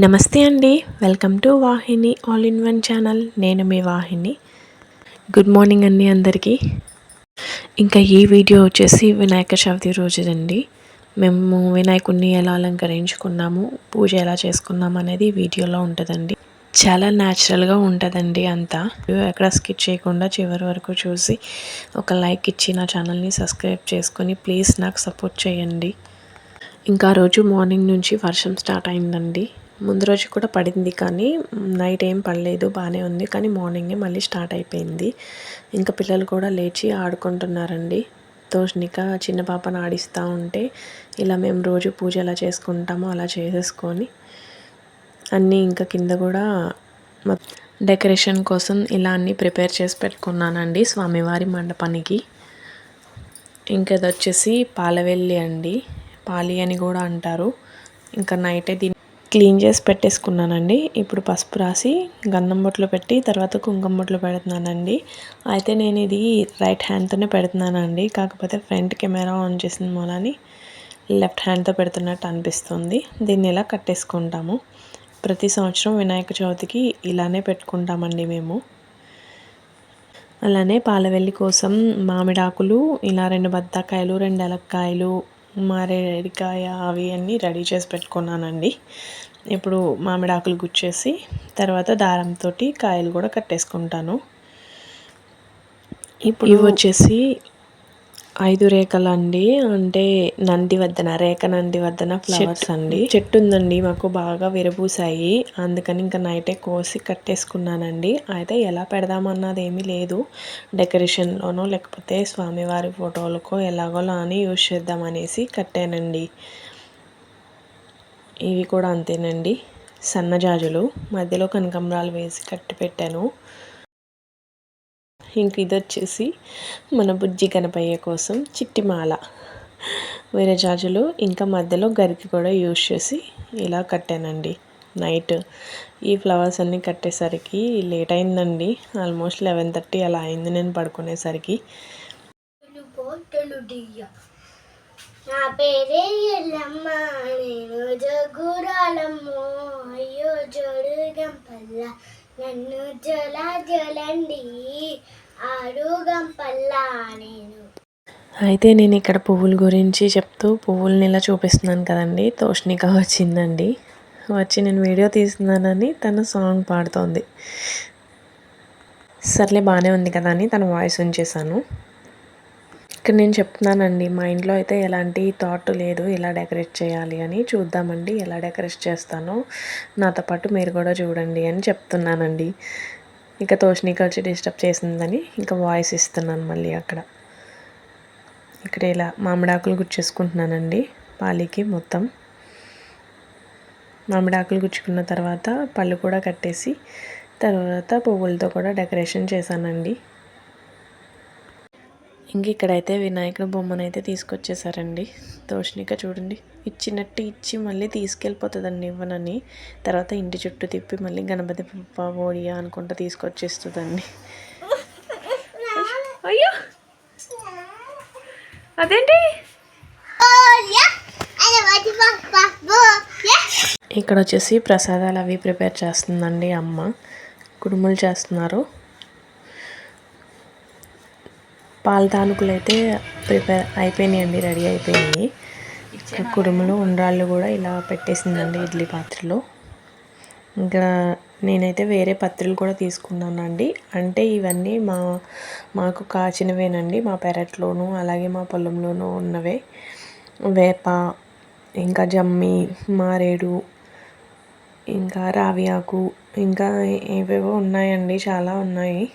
నమస్తే అండి. Welcome to Vahini all in one channel. నేను మీ వాహిని. గుడ్ మార్నింగ్ అండి అందరికీ. ఇంకా ఈ వీడియో వచ్చేసి వినాయక చవితి రోజుదండి. మేము వినాయకుడిని ఎలా అలంకరించుకున్నాము, పూజ ఎలా చేసుకున్నాము అనేది వీడియోలో ఉంటుందండి. చాలా న్యాచురల్గా ఉంటుందండి అంతా. ఎక్కడ స్కిప్ చేయకుండా చివరి వరకు చూసి ఒక లైక్ ఇచ్చి నా ఛానల్ని సబ్స్క్రైబ్ చేసుకొని ప్లీజ్ నాకు సపోర్ట్ చేయండి. ఇంకా రోజు మార్నింగ్ నుంచి వర్షం స్టార్ట్ అయిందండి. ముందు రోజు కూడా పడింది, కానీ నైట్ ఏం పడలేదు, బాగానే ఉంది. కానీ మార్నింగే మళ్ళీ స్టార్ట్ అయిపోయింది. ఇంకా పిల్లలు కూడా లేచి ఆడుకుంటున్నారండి. తోష్నిక చిన్న పాపను ఆడిస్తూ ఉంటే ఇలా మేము రోజు పూజ ఎలా చేసుకుంటామో అలా చేసేసుకొని అన్నీ ఇంకా కింద కూడా డెకరేషన్ కోసం ఇలా అన్నీ ప్రిపేర్ చేసి పెట్టుకున్నానండి స్వామివారి మండపానికి. ఇంకా ఇది వచ్చేసి పాలవెల్లి అండి, పాలి అని కూడా అంటారు. ఇంకా నైటే దీన్ని క్లీన్ చేసి పెట్టేసుకున్నానండి. ఇప్పుడు పసుపు రాసి గంధం బొట్లు పెట్టి తర్వాత కుంకుమ బొట్లు పెడుతున్నానండి. అయితే నేను ఇది రైట్ హ్యాండ్తోనే పెడుతున్నానండి, కాకపోతే ఫ్రంట్ కెమెరా ఆన్ చేసిన మూలని లెఫ్ట్ హ్యాండ్తో పెడుతున్నట్టు అనిపిస్తుంది. దీన్ని ఇలా కట్టేసుకుంటాము. ప్రతి సంవత్సరం వినాయక చవితికి ఇలానే పెట్టుకుంటామండి మేము. అలానే పాలవెల్లి కోసం మామిడాకులు ఇలా 2 బత్తాకాయలు, 2 ఎలక్కాయలు, మారేడికాయ అవి అన్నీ రెడీ చేసి పెట్టుకున్నానండి. ఇప్పుడు మామిడాకులు గుచ్చేసి తర్వాత దారంతో కాయలు కూడా కట్టేసుకుంటాను. ఇప్పుడు ఇవి వచ్చేసి 5 రేఖలండి, అంటే నందివర్ధన, రేఖ నందివర్ధన ఫ్లవర్స్ అండి. చెట్టు ఉందండి మాకు, బాగా విరబూసాయి. అందుకని ఇంకా నైటే కోసి కట్టేసుకున్నానండి. అయితే ఎలా పెడదామన్నది ఏమీ లేదు, డెకరేషన్లోనో లేకపోతే స్వామివారి ఫోటోలకో ఎలాగోలా అని యూజ్ చేద్దామనేసి కట్టానండి. ఇవి కూడా అంతేనండి, సన్నజాజులు మధ్యలో కనకాంబరాలు వేసి కట్టి పెట్టాను. ఇంక ఇది వచ్చేసి మన బుజ్జి గణపయ్య కోసం చిట్టిమాల, వేరే జాజులు ఇంకా మధ్యలో గరికి కూడా యూజ్ చేసి ఇలా కట్టానండి. నైట్ ఈ ఫ్లవర్స్ అన్నీ కట్టేసరికి లేట్ అయిందండి. ఆల్మోస్ట్ 11:30 అలా అయింది నేను పడుకునేసరికి. నా పేరే ఎల్లమ్మ, నేను జగురాలమ్మో, అయ్యో జోడు గంపల్ల నన్ను జలండి ఆడు గంపల్ల నేను. అయితే నేను ఇక్కడ పువ్వుల గురించి చెప్తూ పువ్వుల్ని ఇలా చూపిస్తున్నాను కదండి. తోష్నిక వచ్చిందండి, వచ్చి నేను వీడియో తీస్తున్నానని తను సాంగ్ పాడుతోంది. సర్లే బాగానే ఉంది కదా అని తన వాయిస్ ఉంచేసాను. ఇక్కడ నేను చెప్తున్నానండి, మా ఇంట్లో అయితే ఎలాంటి థాట్ లేదు ఇలా డెకరేట్ చేయాలి అని. చూద్దామండి ఎలా డెకరేట్ చేస్తానో, నాతో పాటు మీరు కూడా చూడండి అని చెప్తున్నానండి. ఇక తోష్నిక వచ్చి డిస్టర్బ్ చేసిందని ఇంకా వాయిస్ ఇస్తున్నాను మళ్ళీ అక్కడ. ఇక్కడ ఇలా మామిడాకులు గుచ్చేసుకుంటున్నానండి పాలికి మొత్తం. మామిడాకులు గుచ్చుకున్న తర్వాత పళ్ళు కూడా కట్టేసి తర్వాత పువ్వులతో కూడా డెకరేషన్ చేశానండి. ఇంక ఇక్కడైతే వినాయకుడు బొమ్మనైతే తీసుకొచ్చేసారండి. తోష్నిక చూడండి, ఇచ్చినట్టు ఇచ్చి మళ్ళీ తీసుకెళ్ళిపోతుందండి ఇవ్వనని. తర్వాత ఇంటి చుట్టూ తిప్పి మళ్ళీ గణపతి పప్ప ఓడియా అనుకుంటా తీసుకొచ్చేస్తుందండి. అయ్యో అదేంటి, ఇక్కడ వచ్చేసి ప్రసాదాలు అవి ప్రిపేర్ చేస్తుందండి అమ్మ. కుడుములు చేస్తున్నారు. పాల తానుకులు అయితే ప్రిపేర్ అయిపోయినాయండి, రెడీ అయిపోయినాయి. కుడుములు ఉండ్రాళ్ళు కూడా ఇలా పెట్టేసిందండి ఇడ్లీ పాత్రలో. ఇంకా నేనైతే వేరే పత్రులు కూడా తీసుకున్నానండి. అంటే ఇవన్నీ మాకు కాచినవేనండి, మా పెరట్లోనూ అలాగే మా పొలంలోనూ ఉన్నవే. వేప, ఇంకా జమ్మి, మారేడు, ఇంకా రావి ఆకు, ఇంకా ఏవేవో ఉన్నాయండి, చాలా ఉన్నాయి.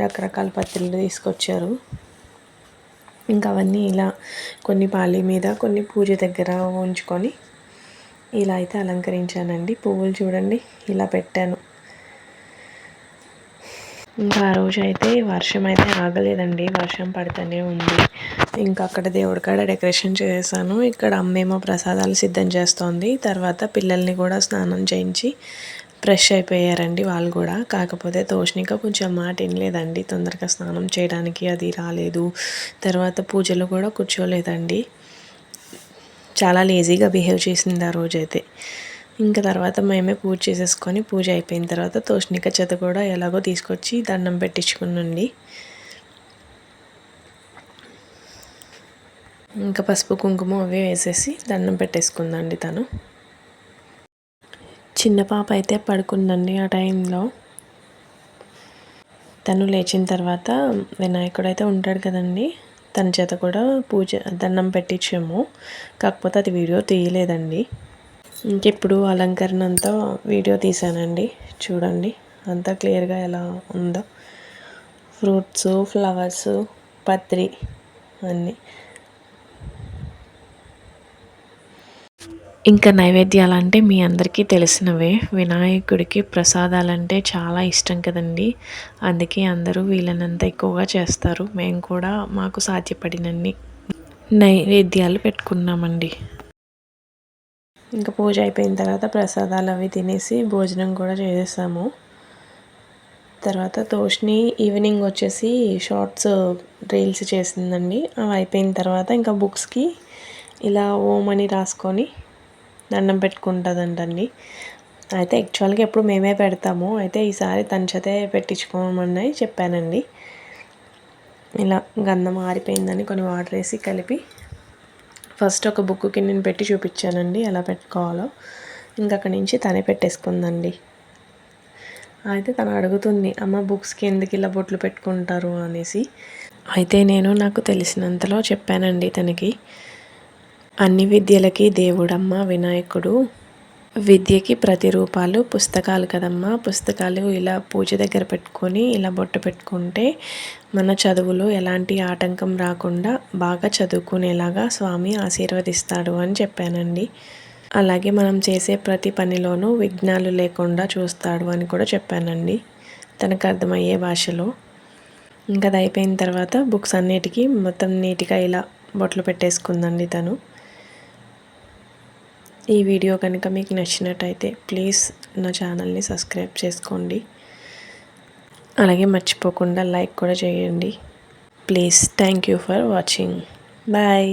రకరకాల పత్రులు తీసుకొచ్చారు. ఇంకా అవన్నీ ఇలా కొన్ని పాలి మీద కొన్ని పూజ దగ్గర ఉంచుకొని ఇలా అయితే అలంకరించానండి. పువ్వులు చూడండి ఇలా పెట్టాను. ఇంకా ఆ రోజు అయితే వర్షం అయితే ఆగలేదండి, వర్షం పడుతూనే ఉంది. ఇంకా అక్కడ దేవుడి కాడ డెకరేషన్ చేశాను. ఇక్కడ అమ్మేమో ప్రసాదాలు సిద్ధం చేస్తోంది. తర్వాత పిల్లల్ని కూడా స్నానం చేయించి ఫ్రెష్ అయిపోయారండి వాళ్ళు కూడా. కాకపోతే తోష్నిక కొంచెం మాట వినలేదండి, తొందరగా స్నానం చేయడానికి అది రాలేదు. తర్వాత పూజలో కూడా కూర్చోలేదండి, చాలా లేజీగా బిహేవ్ చేసింది ఆ రోజైతే. ఇంకా తర్వాత మేమే పూజ చేసేసుకొని పూజ అయిపోయిన తర్వాత తోషినిక చేత కూడా ఎలాగో తీసుకొచ్చి దండం పెట్టించుకునండి. ఇంకా పసుపు కుంకుమ అవి వేసేసి దండం పెట్టేసుకుందండి తను. చిన్న పాప అయితే పడుకుందండి ఆ టైంలో. తను లేచిన తర్వాత వినాయకుడు అయితే ఉంటాడు కదండి, తన చేత కూడా పూజ దండం పెట్టించాము. కాకపోతే అది వీడియో తీయలేదండి. ఇంకెప్పుడు అలంకరణ అంతా వీడియో తీసానండి. చూడండి అంతా క్లియర్గా ఎలా ఉందో. ఫ్రూట్స్, ఫ్లవర్స్, పత్రి అన్నీ. ఇంకా నైవేద్యాలంటే మీ అందరికీ తెలిసినవే. వినాయకుడికి ప్రసాదాలంటే చాలా ఇష్టం కదండి. అందుకే అందరూ వీలైనంత ఎక్కువగా చేస్తారు. మేము కూడా మాకు సాధ్యపడినన్ని నైవేద్యాలు పెట్టుకున్నామండి. ఇంకా పూజ అయిపోయిన తర్వాత ప్రసాదాలు అవి తినేసి భోజనం కూడా చేసేసాము. తర్వాత తోషిని ఈవినింగ్ వచ్చేసి షార్ట్స్ రీల్స్ చేసిందండి. అవి అయిపోయిన తర్వాత ఇంకా బుక్స్కి ఇలా ఓం అని రాసుకొని దండం పెట్టుకుంటుందంటండి. అయితే యాక్చువల్గా ఎప్పుడు మేమే పెడతాము. అయితే ఈసారి తన చేతే పెట్టించుకోమని చెప్పానండి. ఇలా గంధం ఆరిపోయిందని కొన్ని వాటర్ వేసి కలిపి ఫస్ట్ ఒక బుక్కి నేను పెట్టి చూపించానండి ఎలా పెట్టుకోవాలో. ఇంకా అక్కడి నుంచి తనే పెట్టేసుకుందండి. అయితే తను అడుగుతుంది, అమ్మ బుక్స్కి ఎందుకు ఇలా బొట్లు పెట్టుకుంటారు అనేసి. అయితే నేను నాకు తెలిసినంతలో చెప్పానండి తనకి. అన్ని విద్యలకి దేవుడమ్మ వినాయకుడు. విద్యకి ప్రతిరూపాలు పుస్తకాలు కదమ్మా. పుస్తకాలు ఇలా పూజ దగ్గర పెట్టుకొని ఇలా బొట్టు పెట్టుకుంటే మన చదువులో ఎలాంటి ఆటంకం రాకుండా బాగా చదువుకునేలాగా స్వామి ఆశీర్వదిస్తాడు అని చెప్పానండి. అలాగే మనం చేసే ప్రతి పనిలోనూ విఘ్నాలు లేకుండా చూస్తాడు అని కూడా చెప్పానండి తనకు అర్థమయ్యే భాషలో. ఇంకా అది అయిపోయిన తర్వాత బుక్స్ అన్నిటికీ మొత్తం నీట్గా ఇలా బొట్లు పెట్టేసుకుందండి తను. ఈ వీడియో కనుక మీకు నచ్చినట్టయితే ప్లీజ్ నా ఛానల్ని సబ్స్క్రైబ్ చేసుకోండి. అలాగే మర్చిపోకుండా లైక్ కూడా చేయండి please. Thank you for watching. Bye.